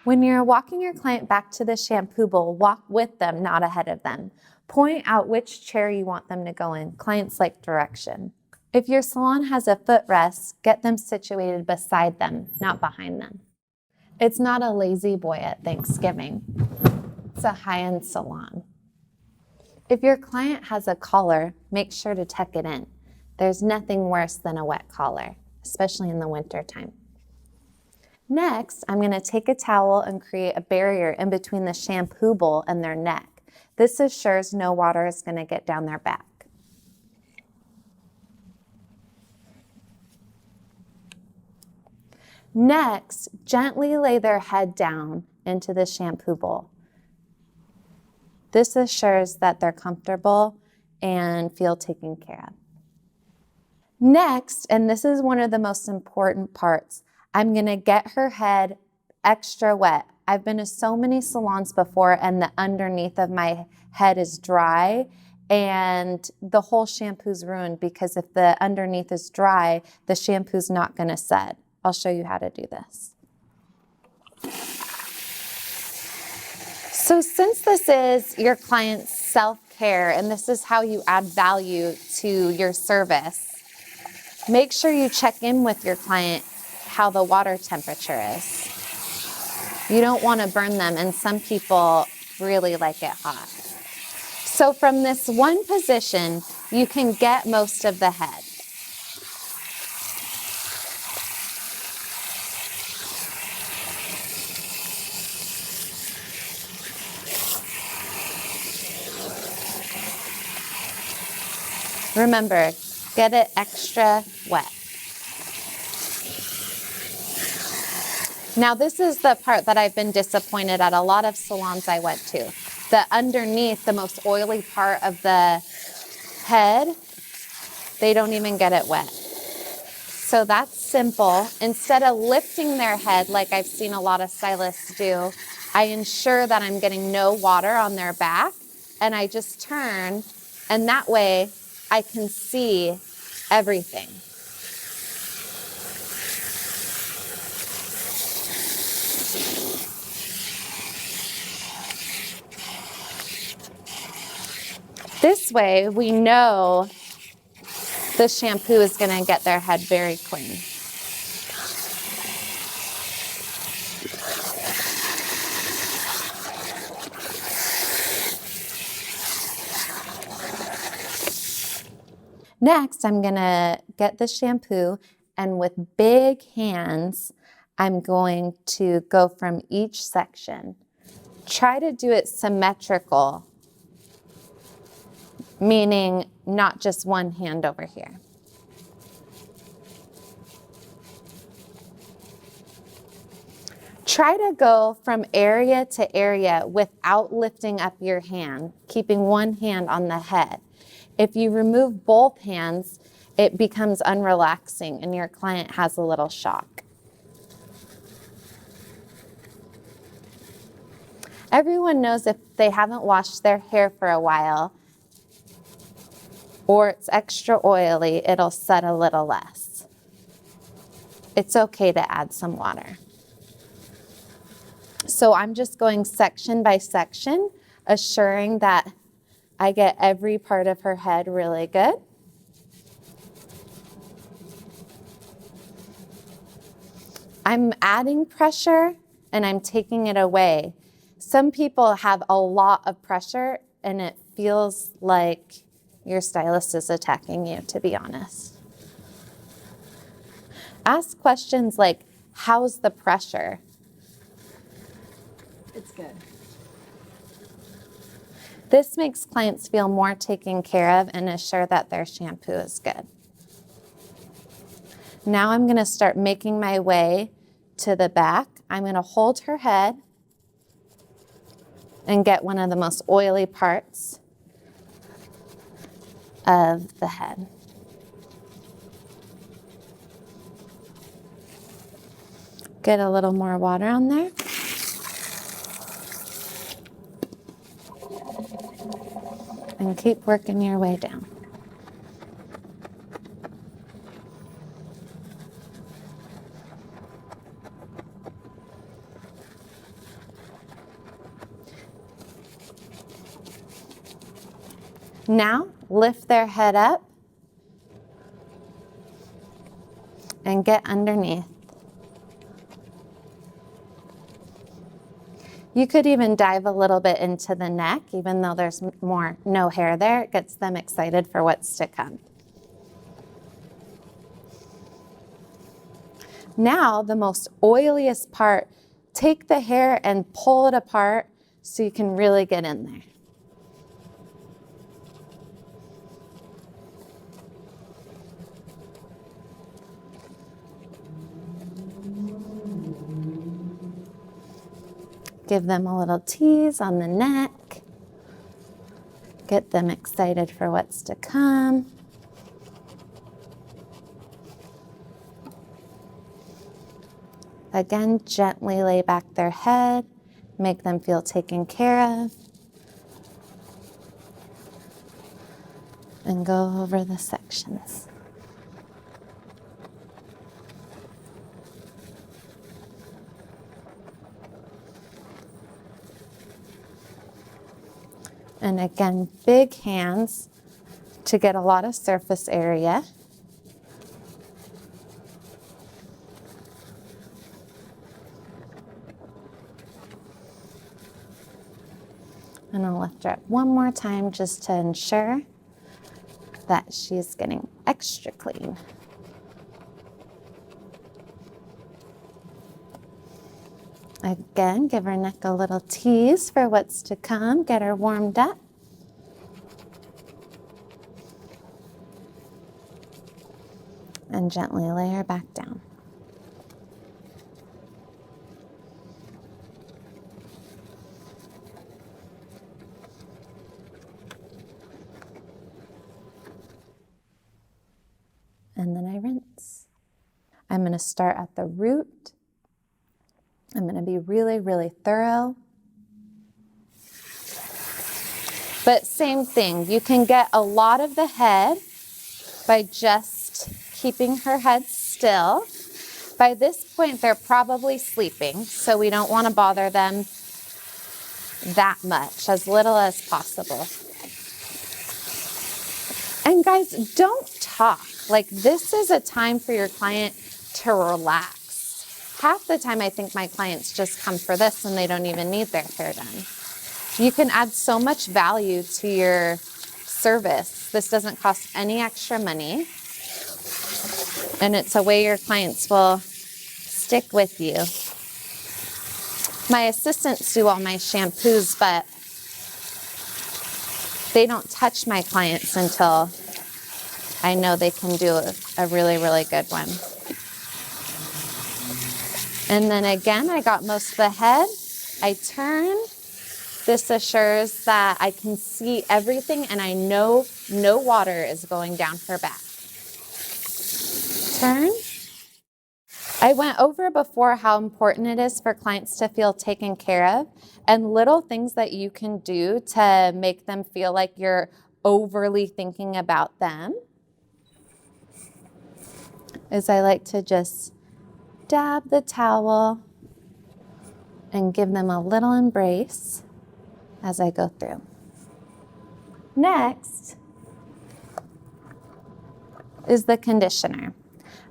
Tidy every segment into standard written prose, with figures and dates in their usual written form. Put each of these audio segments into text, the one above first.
When you're walking your client back to the shampoo bowl, walk with them, not ahead of them. Point out which chair you want them to go in. Clients like direction. If your salon has a footrest, get them situated beside them, not behind them. It's not a lazy boy at Thanksgiving. It's a high-end salon. If your client has a collar, make sure to tuck it in. There's nothing worse than a wet collar, especially in the wintertime. Next, I'm going to take a towel and create a barrier in between the shampoo bowl and their neck. This assures no water is going to get down their back. Next, gently lay their head down into the shampoo bowl. This assures that they're comfortable and feel taken care of. Next, and this is one of the most important parts, I'm going to get her head extra wet. I've been to so many salons before and the underneath of my head is dry and the whole shampoo's ruined because if the underneath is dry, the shampoo's not going to set. I'll show you how to do this. So since this is your client's self-care and this is how you add value to your service, make sure you check in with your client how the water temperature is. You don't want to burn them, and some people really like it hot. So from this one position, you can get most of the head. Remember, get it extra wet. Now this is the part that I've been disappointed at a lot of salons I went to. The underneath, the most oily part of the head, they don't even get it wet. So that's simple. Instead of lifting their head like I've seen a lot of stylists do, I ensure that I'm getting no water on their back and I just turn, and that way I can see everything. This way, we know the shampoo is going to get their head very clean. Next, I'm going to get the shampoo, and with big hands, I'm going to go from each section. Try to do it symmetrical, meaning not just one hand over here. Try to go from area to area without lifting up your hand, keeping one hand on the head. If you remove both hands, it becomes unrelaxing and your client has a little shock. Everyone knows if they haven't washed their hair for a while or it's extra oily, it'll set a little less. It's okay to add some water. So I'm just going section by section, assuring that I get every part of her head really good. I'm adding pressure and I'm taking it away. Some people have a lot of pressure and it feels like your stylist is attacking you, to be honest. Ask questions like, how's the pressure? It's good. This makes clients feel more taken care of and assure that their shampoo is good. Now I'm going to start making my way to the back. I'm going to hold her head and get one of the most oily parts of the head. Get a little more water on there. And keep working your way down. Now, lift their head up and get underneath. You could even dive a little bit into the neck, even though there's no hair there. It gets them excited for what's to come. Now, the most oiliest part, take the hair and pull it apart so you can really get in there. Give them a little tease on the neck. Get them excited for what's to come. Again, gently lay back their head. Make them feel taken care of. And go over the sections. And again, big hands to get a lot of surface area. And I'll lift her up one more time just to ensure that she's getting extra clean. Again, give her neck a little tease for what's to come. Get her warmed up. And gently lay her back down. And then I rinse. I'm going to start at the root. I'm going to be really, really thorough. But same thing, you can get a lot of the head by just keeping her head still. By this point, they're probably sleeping, so we don't want to bother them that much, as little as possible. And guys, don't talk. Like, this is a time for your client to relax. Half the time I think my clients just come for this and they don't even need their hair done. You can add so much value to your service. This doesn't cost any extra money. And it's a way your clients will stick with you. My assistants do all my shampoos, but they don't touch my clients until I know they can do a really, really good one. And then again, I got most of the head. I turn. This assures that I can see everything and I know no water is going down her back. Turn. I went over before how important it is for clients to feel taken care of, and little things that you can do to make them feel like you're overly thinking about them is I like to just dab the towel and give them a little embrace as I go through. Next is the conditioner.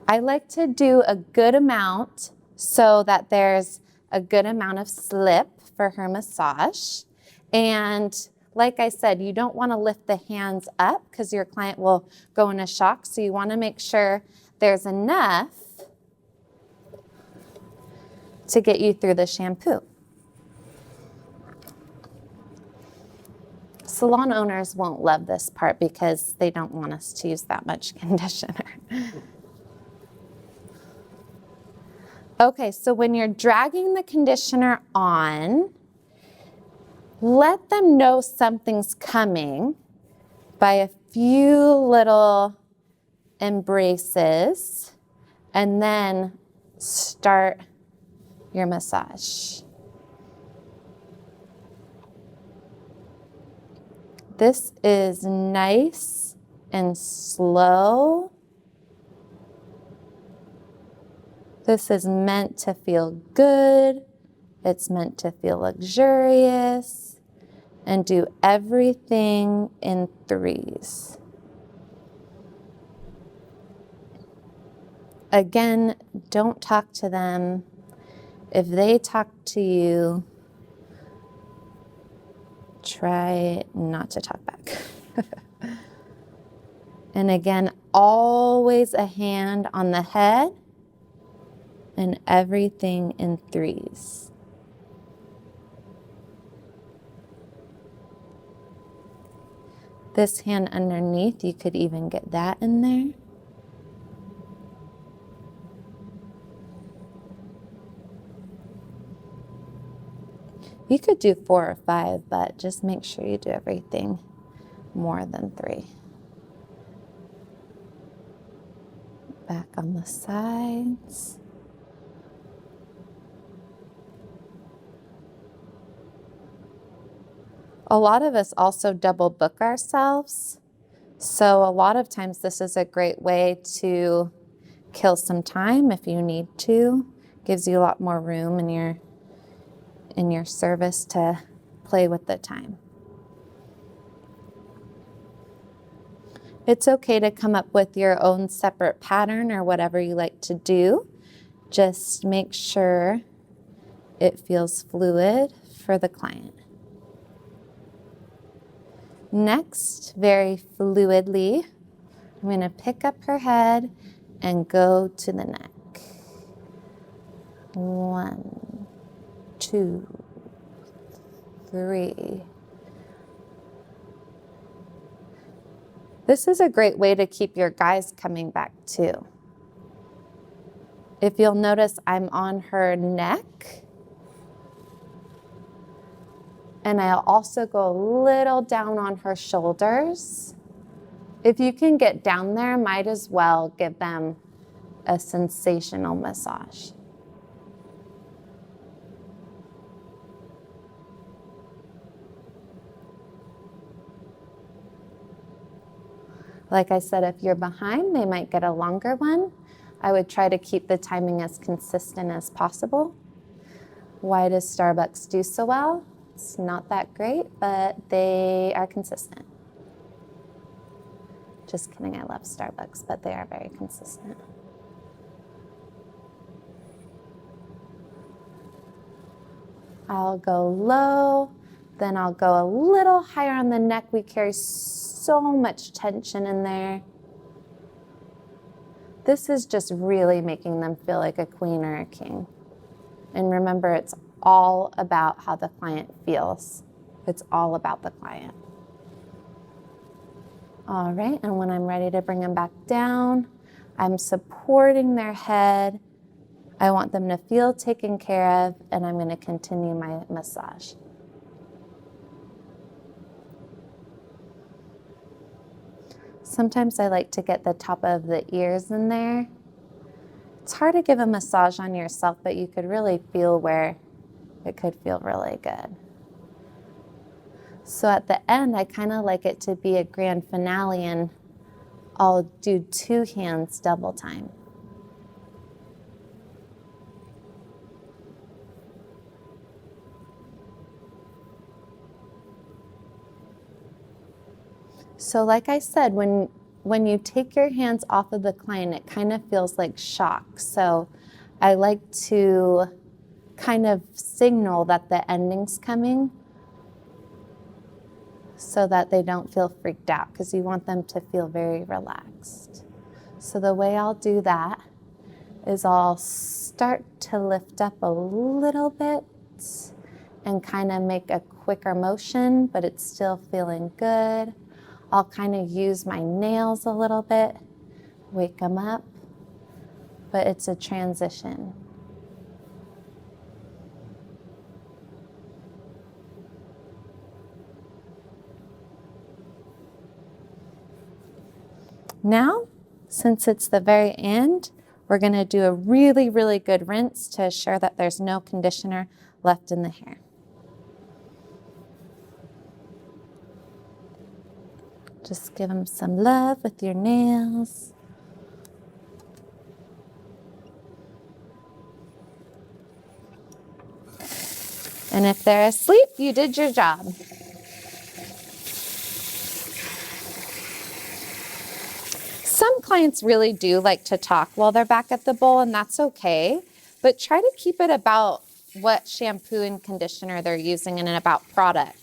I like to do a good amount so that there's a good amount of slip for her massage. And like I said, you don't want to lift the hands up because your client will go in a shock. So you want to make sure there's enough to get you through the shampoo. Salon owners won't love this part because they don't want us to use that much conditioner. Okay, so when you're dragging the conditioner on, let them know something's coming by a few little embraces, and then start your massage. This is nice and slow. This is meant to feel good. It's meant to feel luxurious and do everything in threes. Again, don't talk to them. If they talk to you, try not to talk back. And again, always a hand on the head and everything in threes. This hand underneath, you could even get that in there. You could do 4 or 5, but just make sure you do everything more than 3. Back on the sides. A lot of us also double book ourselves. So a lot of times this is a great way to kill some time if you need to. Gives you a lot more room in your service to play with the time. It's okay to come up with your own separate pattern or whatever you like to do. Just make sure it feels fluid for the client. Next, very fluidly, I'm going to pick up her head and go to the neck. 1, 2, 3. This is a great way to keep your guys coming back too. If you'll notice, I'm on her neck. And I'll also go a little down on her shoulders. If you can get down there, might as well give them a sensational massage. Like I said, if you're behind, they might get a longer one. I would try to keep the timing as consistent as possible. Why does Starbucks do so well? It's not that great, but they are consistent. Just kidding, I love Starbucks, but they are very consistent. I'll go low, then I'll go a little higher on the neck. We carry so much tension in there. This is just really making them feel like a queen or a king. And remember, it's all about how the client feels. It's all about the client. All right, and when I'm ready to bring them back down, I'm supporting their head. I want them to feel taken care of, and I'm going to continue my massage. Sometimes I like to get the top of the ears in there. It's hard to give a massage on yourself, but you could really feel where it could feel really good. So at the end, I kind of like it to be a grand finale, and I'll do 2 hands double time. So like I said, when you take your hands off of the client, it kind of feels like shock. So I like to kind of signal that the ending's coming so that they don't feel freaked out, because you want them to feel very relaxed. So the way I'll do that is I'll start to lift up a little bit and kind of make a quicker motion, but it's still feeling good. I'll kind of use my nails a little bit, wake them up, but it's a transition. Now, since it's the very end, we're going to do a really, really good rinse to assure that there's no conditioner left in the hair. Just give them some love with your nails. And if they're asleep, you did your job. clients really do like to talk while they're back at the bowl, and that's okay. But try to keep it about what shampoo and conditioner they're using and about product.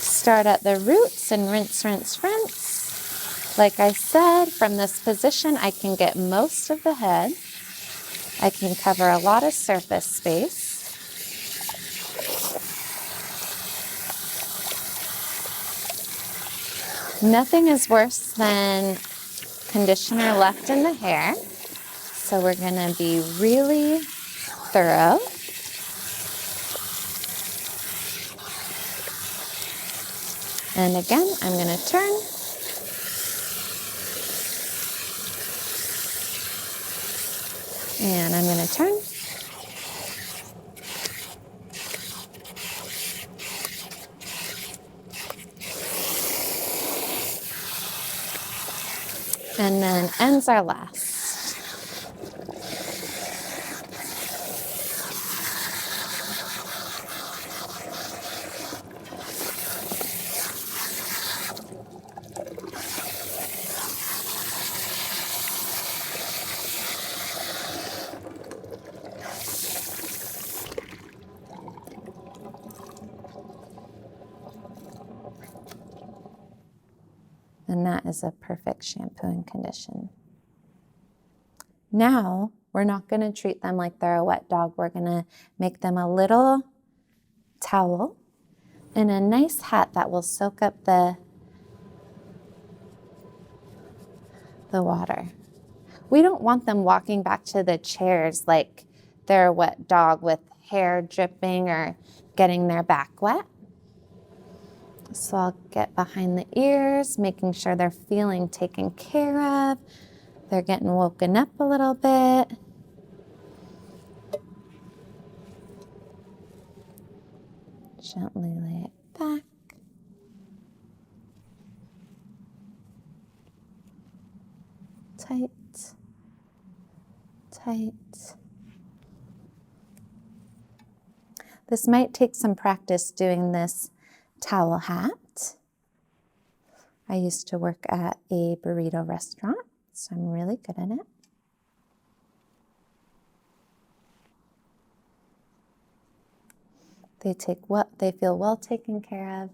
Start at the roots and rinse, rinse, rinse. Like I said, from this position, I can get most of the head. I can cover a lot of surface space. Nothing is worse than conditioner left in the hair. So we're gonna be really thorough. And again, I'm gonna turn. And I'm gonna turn. And then ends are last. And that is a perfect shampoo and condition. Now, we're not going to treat them like they're a wet dog. We're going to make them a little towel and a nice hat that will soak up the water. We don't want them walking back to the chairs like they're a wet dog with hair dripping or getting their back wet. So I'll get behind the ears, making sure they're feeling taken care of. They're getting woken up a little bit. Gently lay it back. Tight, tight. This might take some practice doing this towel hat. I used to work at a burrito restaurant, so I'm really good at it. They feel well taken care of,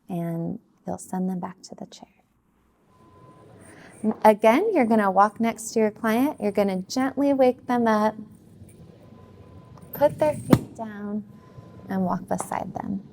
and you'll send them back to the chair. Again, you're going to walk next to your client. You're going to gently wake them up, put their feet down, and walk beside them.